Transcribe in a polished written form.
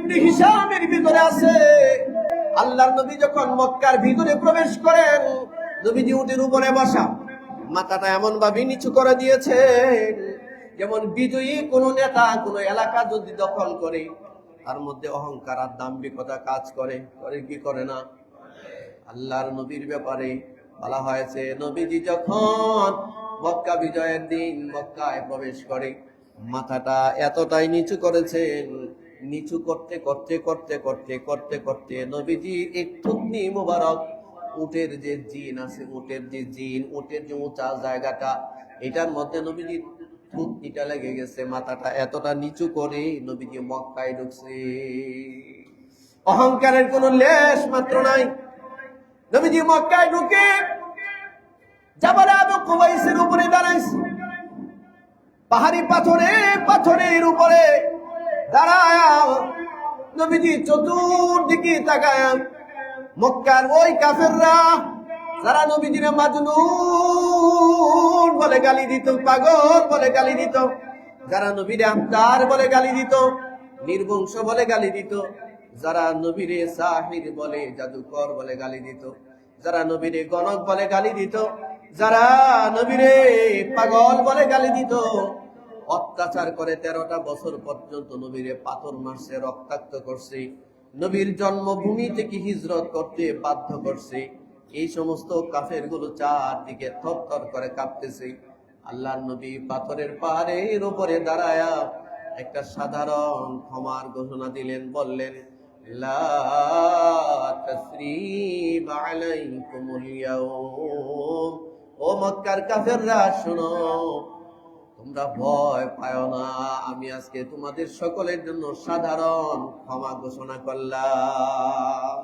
ইবনে হিশামের ভিতরে আছে। আল্লাহর নবী যখন মক্কার ভিতরে প্রবেশ করেন, নবীজি উটের উপরে বসা, মাথাটা এমন ভাবে নিচু করে দিয়েছেন যেমন বিজয়ী কোন নেতা কোন এলাকা যদি দখল করে তার মধ্যে অহংকার আর দাম্ভিকতা কাজ করে, করে কি করে না? আল্লাহর নবীর ব্যাপারে বলা হয়েছে, নবীজি যখন মক্কা বিজয়ের দিন মক্কায় প্রবেশ করে মাথাটা এতটাই নিচু করেছেন, নিচু করতে করতে করতে করতে করতে করতে নবীজি এক থুতনি মোবারক উটের যে জিন আছে, উটের যে জিন, উটের যে উঁচা জায়গাটা, এটার মধ্যে নবীজি থুতনিটা লেগে গেছে। মাথাটা এতটা নিচু করে নবীজি মক্কায় ঢুকছে। অহংকারের কোন লেশ মাত্র নাই। নবীজি মক্কায় ঢুকে জাবাল আবু কুবাইসের উপরে দাঁড়াইছে। পাহাড়ি পাথরের উপরে দাঁড়ায় নবীজি চতুর্দিকে তাকায়। মক্কার ওই কাফেররা যারা নবীজিরে মাজনুন বলে গালি দিত, পাগল বলে গালি দিত, যারা নবীরে আহতার বলে গালি দিত, নির্বংশ বলে গালি দিত, যারা নবীরে সাহির বলে জাদুকর বলে গালি দিত, যারা নবীরে গণক বলে গালি দিত, যারা নবীরে পাগল বলে গালি দিত, অত্যাচার করে 13টা বছর পর্যন্ত নবীরে পাথর মারছে, রক্তাক্ত করছে, নবীর জন্মভূমি থেকে হিজরত করতে বাধ্য করছে। এই সমস্ত কাফের গুলো চারদিকে থরথর করে কাঁপতেছে। আল্লাহর নবী পাথরের পাহাড়ের উপরে দাঁড়ায়া একটা সাধারণ ক্ষমার ঘোষণা দিলেন, বললেন, লা তাসরিবা আলাইকুমুল ইয়াউম। ও মক্কার কাফেররা শোনো, তোমরা ভয় পায় না, আমি আজকে তোমাদের সকলের জন্য সাধারণ ক্ষমা ঘোষণা করলাম।